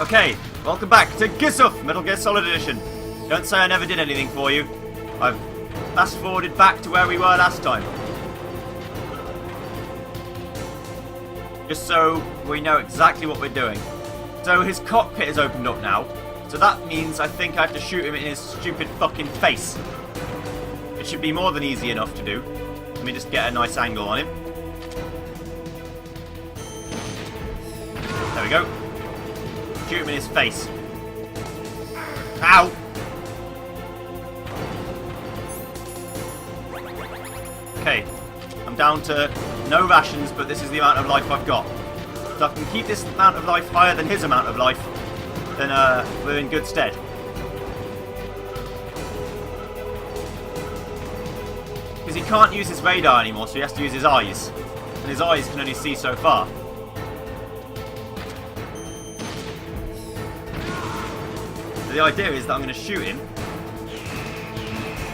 Okay, welcome back to GISHF, Metal Gear Solid Edition. Don't say I never did anything for you. I've fast forwarded back to where we were last time. Just so we know exactly what we're doing. So his cockpit is opened up now. So that means I think I have to shoot him in his stupid fucking face. It should be more than easy enough to do. Let me just get a nice angle on him. There we go. Shoot him in his face. Ow! Okay, I'm down to no rations, but this is the amount of life I've got. So if I can keep this amount of life higher than his amount of life, then we're in good stead. Because he can't use his radar anymore, so he has to use his eyes. And his eyes can only see so far. So the idea is that I'm going to shoot him,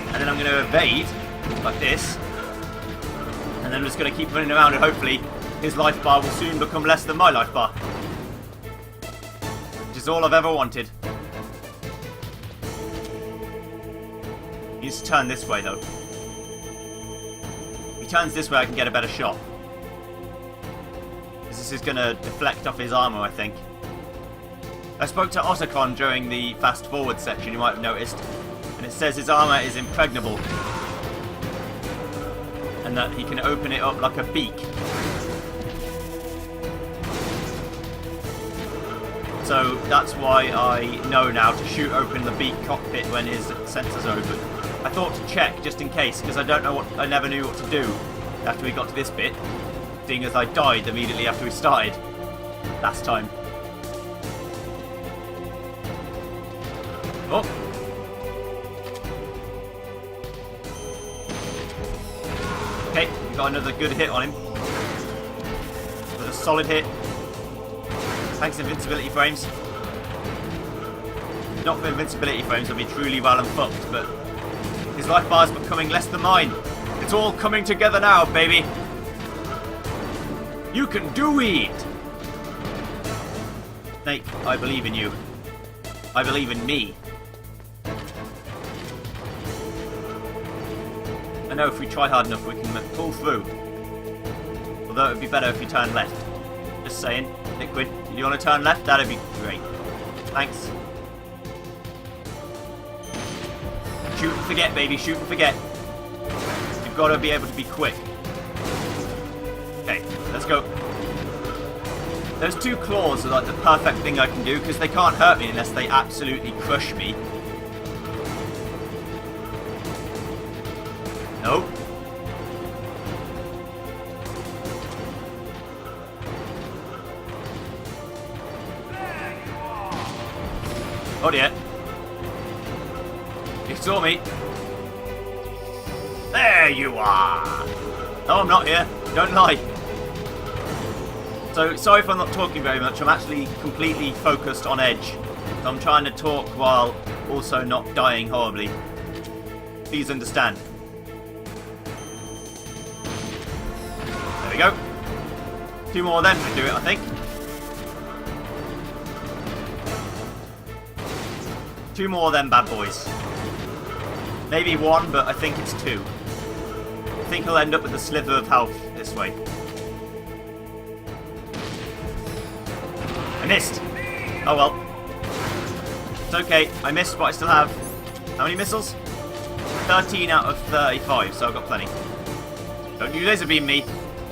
and then I'm going to evade, like this, and then I'm just going to keep running around and hopefully his life bar will soon become less than my life bar. Which is all I've ever wanted. He needs to turn this way though. If he turns this way I can get a better shot. Because this is going to deflect off his armour, I think. I spoke to Otacon during the fast forward section, you might have noticed, and it says his armour is impregnable and that he can open it up like a beak. So that's why I know now to shoot open the beak cockpit when his sensors are open. I thought to check just in case, because I never knew what to do after we got to this bit, seeing as I died immediately after we started last time. Oh! Okay, we got another good hit on him. With a solid hit. Thanks invincibility frames. Not for invincibility frames, I'll be truly well and fucked, but his life bar is becoming less than mine. It's all coming together now, baby. You can do it! Snake, I believe in you. I believe in me. I know if we try hard enough we can pull through. Although it would be better if you turn left. Just saying. Liquid, you want to turn left? That'd be great. Thanks. Shoot and forget, baby. Shoot and forget. You've got to be able to be quick. Okay, let's go. Those two claws are like the perfect thing I can do because they can't hurt me unless they absolutely crush me. Nope. Oh dear. You saw me. There you are. No, I'm not here. Don't lie. So, sorry if I'm not talking very much. I'm actually completely focused on edge. So I'm trying to talk while also not dying horribly. Please understand. There we go. 2 more of them should do it, I think. 2 more of them bad boys. Maybe 1, but I think it's 2. I think he'll end up with a sliver of health this way. I missed. Oh well. It's okay. I missed, but I still have... How many missiles? 13 out of 35, so I've got plenty. Don't you laser beam me.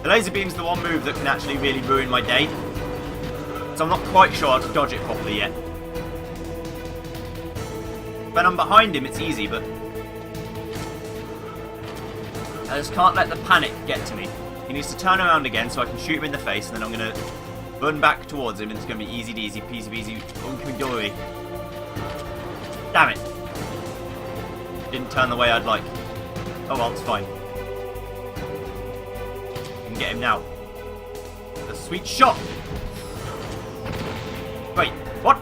The laser beam's the one move that can actually really ruin my day. So I'm not quite sure how to dodge it properly yet. When I'm behind him, it's easy, but... I just can't let the panic get to me. He needs to turn around again so I can shoot him in the face, and then I'm going to run back towards him, and it's going to be easy peasy, peasy, hunky-dory. Damn it. Didn't turn the way I'd like. Oh well, it's fine. I can get him now. A sweet shot! Wait, what?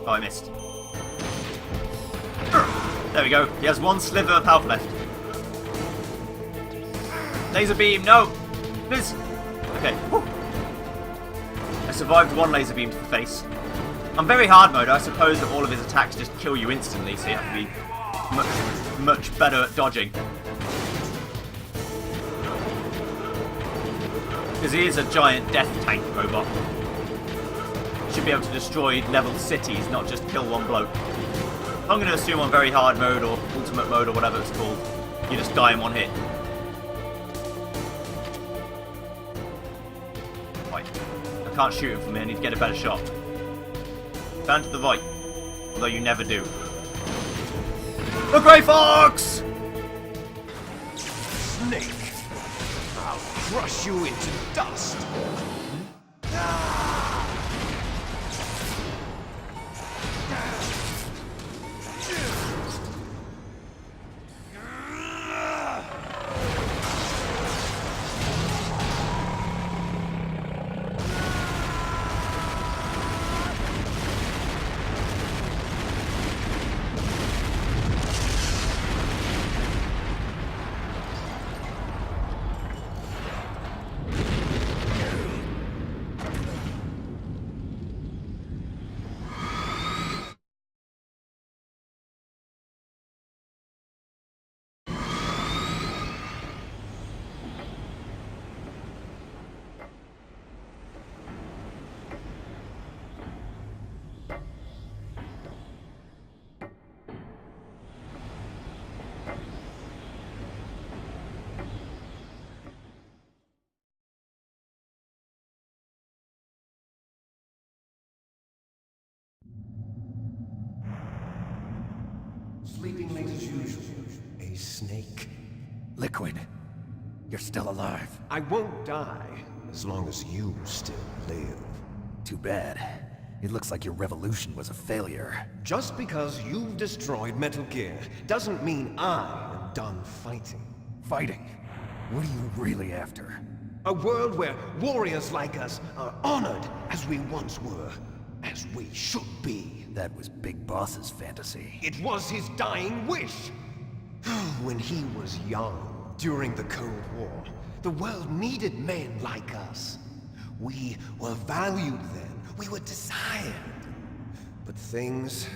Oh, I missed. There we go. He has 1 sliver of health left. Laser beam, no! Please! Okay. Whew. I I survived one laser beam to the face. On very hard mode, I suppose that all of his attacks just kill you instantly, so you have to be much better at dodging. Because he is a giant death tank robot. Should be able to destroy level cities, not just kill one bloke. I'm going to assume on very hard mode or ultimate mode or whatever it's called, you just die in one hit. Right. I can't shoot him from here, I need to get a better shot. Down to the right. Although you never do. The Grey Fox! Snake! I'll crush you into dust! Sleeping late as usual. A snake. Liquid, you're still alive. I won't die as long as you still live. Too bad. It looks like your revolution was a failure. Just because you've destroyed Metal Gear doesn't mean I am done fighting. Fighting? What are you really after? A world where warriors like us are honored as we once were, as we should be. That was Big Boss's fantasy. It was his dying wish. When he was young, during the Cold War, the world needed men like us. We were valued then. We were desired. But things,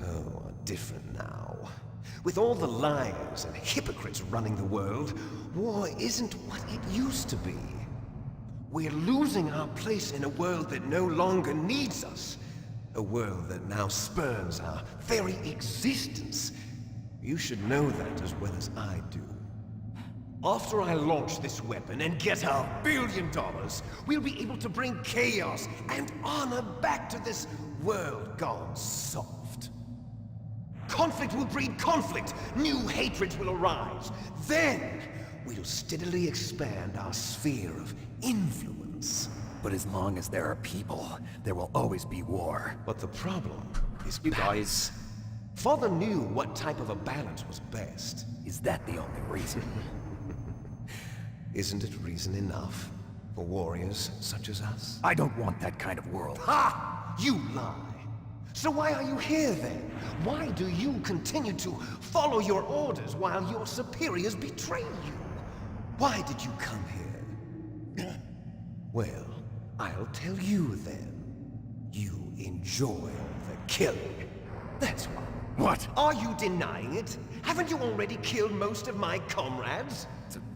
are different now. With all the liars and hypocrites running the world, war isn't what it used to be. We're losing our place in a world that no longer needs us. A world that now spurns our very existence. You should know that as well as I do. After I launch this weapon and get our $1 billion, we'll be able to bring chaos and honor back to this world gone soft. Conflict will breed conflict. New hatreds will arise. Then, we'll steadily expand our sphere of influence. But as long as there are people, there will always be war. But the problem is You guys. Father knew what type of a balance was best. Is that the only reason? Isn't it reason enough for warriors such as us? I don't want that kind of world. Ha! You lie! So why are you here then? Why do you continue to follow your orders while your superiors betray you? Why did you come here? Well, I'll tell you then. You enjoy all the killing. That's why. What? Are you denying it? Haven't you already killed most of my comrades?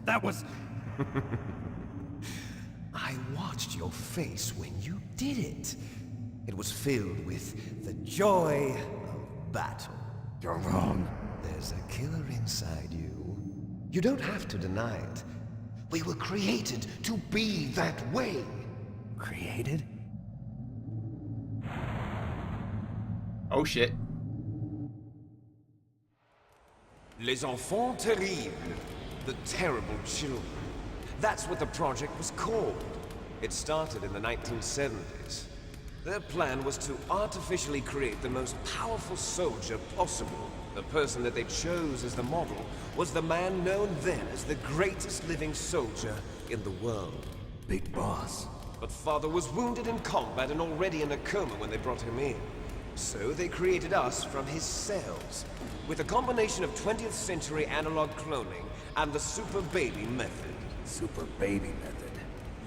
That was... I watched your face when you did it. It was filled with the joy of battle. You're wrong. There's a killer inside you. You don't have to deny it. We were created to be that way. Created? Oh shit. Les enfants terribles. The terrible children. That's what the project was called. It started in the 1970s. Their plan was to artificially create the most powerful soldier possible. The person that they chose as the model was the man known then as the greatest living soldier in the world. Big Boss. But Father was wounded in combat and already in a coma when they brought him in. So they created us from his cells, with a combination of 20th century analog cloning and the super baby method. Super baby method.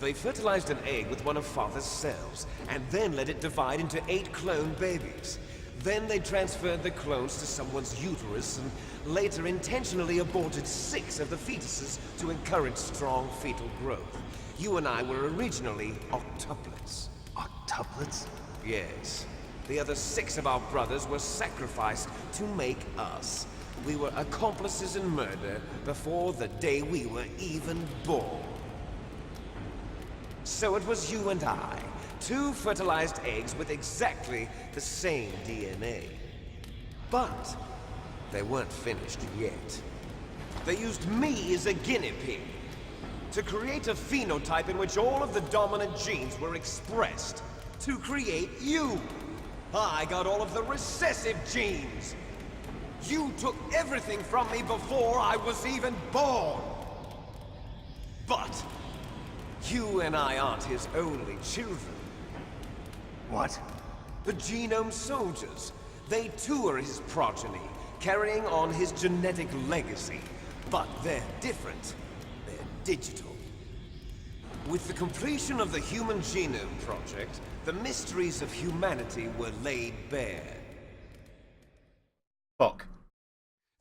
They fertilized an egg with one of Father's cells, and then let it divide into 8 clone babies. Then they transferred the clones to someone's uterus, and later intentionally aborted 6 of the fetuses to encourage strong fetal growth. You and I were originally octuplets. Octuplets? Yes. The other 6 of our brothers were sacrificed to make us. We were accomplices in murder before the day we were even born. So it was you and I, 2 fertilized eggs with exactly the same DNA. But they weren't finished yet. They used me as a guinea pig to create a phenotype in which all of the dominant genes were expressed. To create you. I got all of the recessive genes. You took everything from me before I was even born. But you and I aren't his only children. What? The Genome Soldiers. They too are his progeny, carrying on his genetic legacy. But they're different. They're digital. With the completion of the Human Genome Project, the mysteries of humanity were laid bare. Fuck.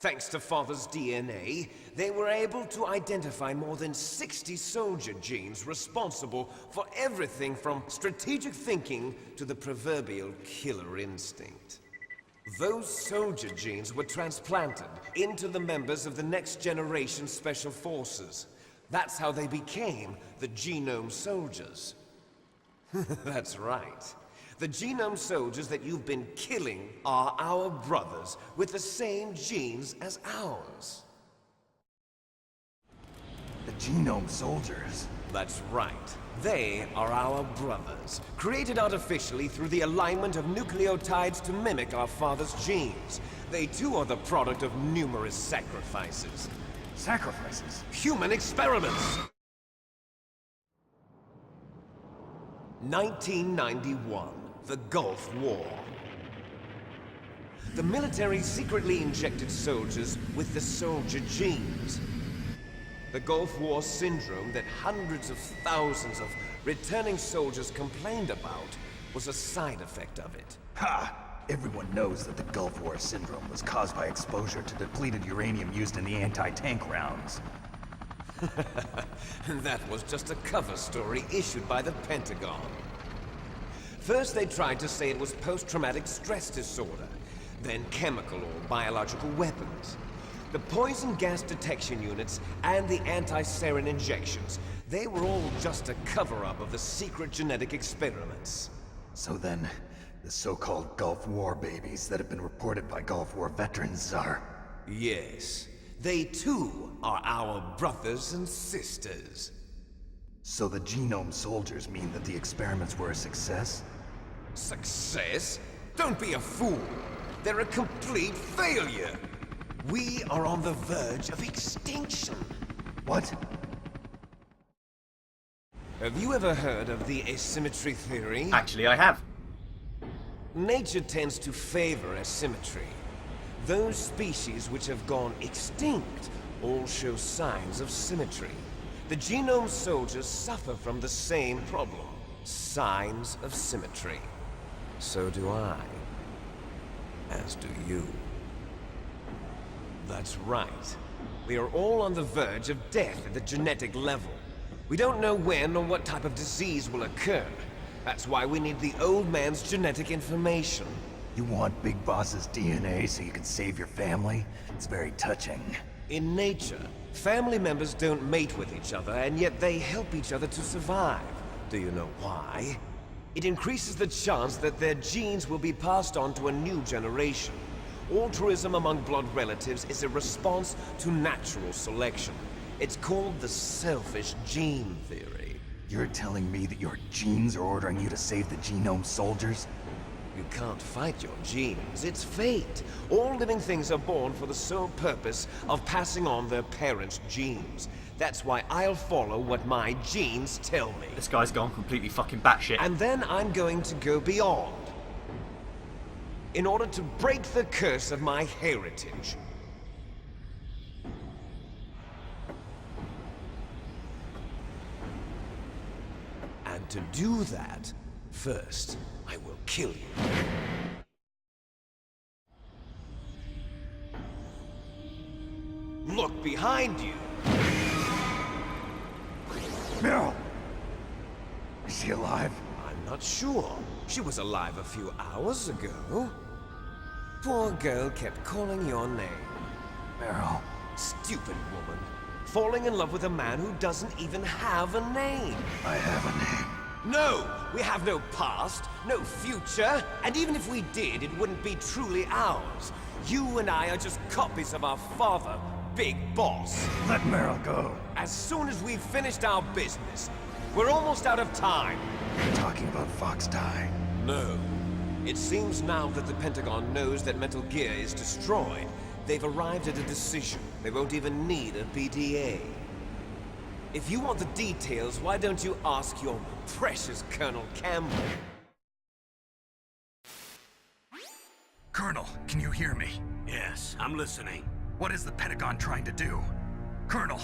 Thanks to Father's DNA, they were able to identify more than 60 soldier genes responsible for everything from strategic thinking to the proverbial killer instinct. Those soldier genes were transplanted into the members of the next generation Special Forces. That's how they became the Genome Soldiers. That's right. The Genome Soldiers that you've been killing are our brothers with the same genes as ours. The Genome Soldiers? That's right. They are our brothers, created artificially through the alignment of nucleotides to mimic our father's genes. They too are the product of numerous sacrifices. Sacrifices? Human experiments! 1991, the Gulf War. The military secretly injected soldiers with the soldier genes. The Gulf War syndrome that hundreds of thousands of returning soldiers complained about was a side effect of it. Ha! Everyone knows that the Gulf War syndrome was caused by exposure to depleted uranium used in the anti-tank rounds. That was just a cover story issued by the Pentagon. First they tried to say it was post-traumatic stress disorder, then chemical or biological weapons. The poison gas detection units and the anti-sarin injections, they were all just a cover-up of the secret genetic experiments. So then, the so-called Gulf War babies that have been reported by Gulf War veterans are... Yes. They too are our brothers and sisters. So the Genome Soldiers mean that the experiments were a success? Success? Don't be a fool. They're a complete failure. We are on the verge of extinction. What? Have you ever heard of the asymmetry theory? Actually, I have. Nature tends to favor asymmetry. Those species which have gone extinct all show signs of symmetry. The Genome Soldiers suffer from the same problem. Signs of symmetry. So do I. As do you. That's right. We are all on the verge of death at the genetic level. We don't know when or what type of disease will occur. That's why we need the old man's genetic information. You want Big Boss's DNA so you can save your family? It's very touching. In nature, family members don't mate with each other, and yet they help each other to survive. Do you know why? It increases the chance that their genes will be passed on to a new generation. Altruism among blood relatives is a response to natural selection. It's called the selfish gene theory. You're telling me that your genes are ordering you to save the Genome Soldiers? You can't fight your genes. It's fate. All living things are born for the sole purpose of passing on their parents' genes. That's why I'll follow what my genes tell me. This guy's gone completely fucking batshit. And then I'm going to go beyond. In order to break the curse of my heritage. to do that, first, I will kill you. Look behind you! Meryl! Is she alive? I'm not sure. She was alive a few hours ago. Poor girl kept calling your name. Meryl. Stupid woman. Falling in love with a man who doesn't even have a name. I have a name. No! We have no past, no future, and even if we did, it wouldn't be truly ours. You and I are just copies of our father, Big Boss. Let Meryl go. As soon as we've finished our business, we're almost out of time. You're talking about Fox Die. No. It seems now that the Pentagon knows that Metal Gear is destroyed. They've arrived at a decision. They won't even need a PDA. If you want the details, why don't you ask your precious Colonel Campbell? Colonel, can you hear me? Yes, I'm listening. What is the Pentagon trying to do? Colonel,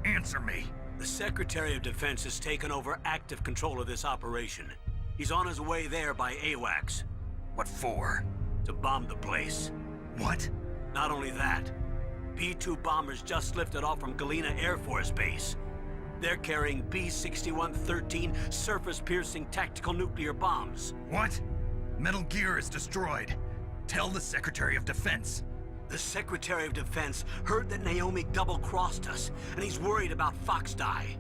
answer me. The Secretary of Defense has taken over active control of this operation. He's on his way there by AWACS. What for? To bomb the place. What? Not only that, B-2 bombers just lifted off from Galena Air Force Base. They're carrying B-6113 surface-piercing tactical nuclear bombs. What? Metal Gear is destroyed. Tell the Secretary of Defense. The Secretary of Defense heard that Naomi double-crossed us, and he's worried about Fox Die.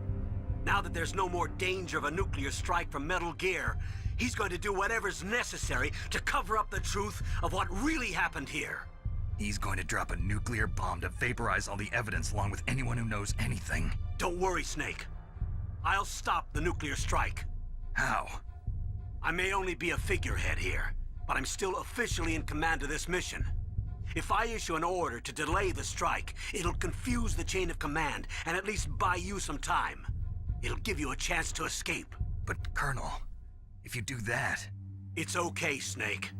Now that there's no more danger of a nuclear strike from Metal Gear, he's going to do whatever's necessary to cover up the truth of what really happened here. He's going to drop a nuclear bomb to vaporize all the evidence along with anyone who knows anything. Don't worry, Snake. I'll stop the nuclear strike. How? I may only be a figurehead here, but I'm still officially in command of this mission. If I issue an order to delay the strike, it'll confuse the chain of command and at least buy you some time. It'll give you a chance to escape. But, Colonel, if you do that... It's okay, Snake.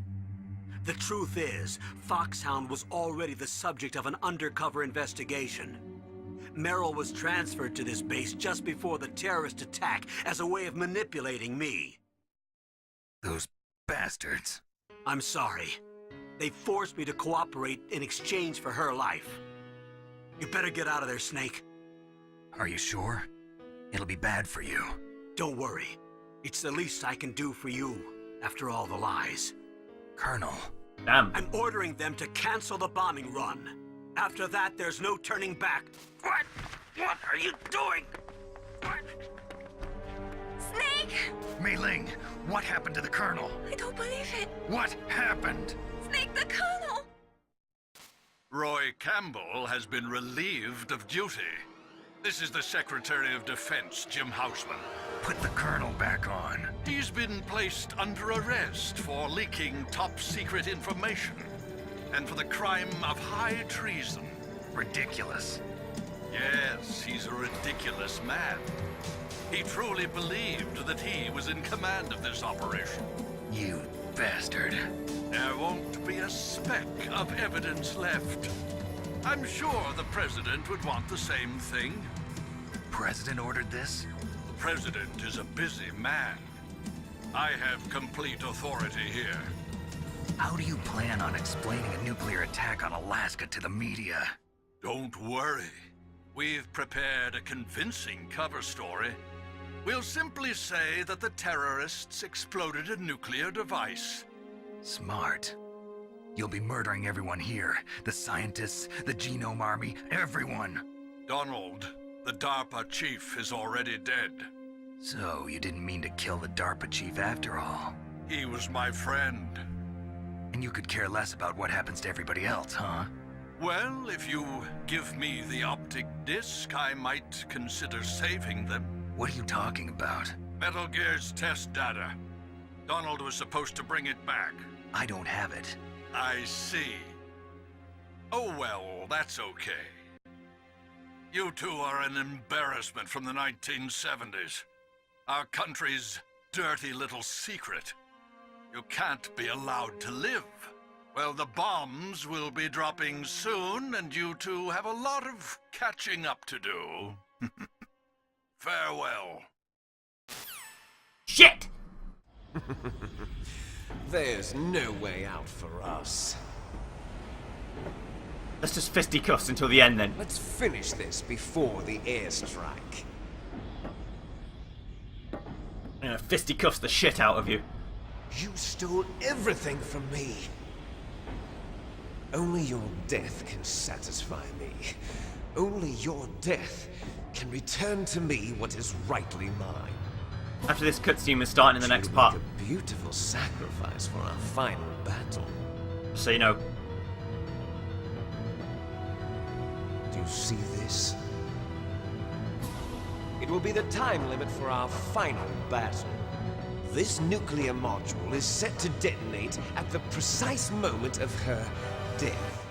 The truth is, Foxhound was already the subject of an undercover investigation. Meryl was transferred to this base just before the terrorist attack as a way of manipulating me. Those bastards. I'm sorry. They forced me to cooperate in exchange for her life. You better get out of there, Snake. Are you sure? It'll be bad for you. Don't worry. It's the least I can do for you, after all the lies. Colonel. Damn. I'm ordering them to cancel the bombing run. After that, there's no turning back. What? What are you doing? What? Snake! Mei Ling, what happened to the Colonel? I don't believe it. What happened? Snake, the Colonel! Roy Campbell has been relieved of duty. This is the Secretary of Defense, Jim Houseman. Put the Colonel back on. He's been placed under arrest for leaking top-secret information and for the crime of high treason. Ridiculous. Yes, he's a ridiculous man. He truly believed that he was in command of this operation. You bastard. There won't be a speck of evidence left. I'm sure the President would want the same thing. President ordered this? The President is a busy man. I have complete authority here. How do you plan on explaining a nuclear attack on Alaska to the media? Don't worry. We've prepared a convincing cover story. We'll simply say that the terrorists exploded a nuclear device. Smart. You'll be murdering everyone here. The scientists, the Genome Army, everyone. Donald, the DARPA chief, is already dead. So, you didn't mean to kill the DARPA chief after all. He was my friend. And you could care less about what happens to everybody else, huh? Well, if you give me the optic disc, I might consider saving them. What are you talking about? Metal Gear's test data. Donald was supposed to bring it back. I don't have it. I see. Oh well, that's okay. You two are an embarrassment from the 1970s. Our country's dirty little secret. You can't be allowed to live. Well, the bombs will be dropping soon, and you two have a lot of catching up to do. Farewell. shit! There's no way out for us. Let's just fisticuffs until the end then. Let's finish this before the airstrike. I'm gonna fisticuffs the shit out of you. You stole everything from me. Only your death can satisfy me. Only your death can return to me what is rightly mine. After this cutscene, we're starting in the next You'll part. make a beautiful sacrifice for our final battle. So you know. Do you see this? It will be the time limit for our final battle. This nuclear module is set to detonate at the precise moment of her death.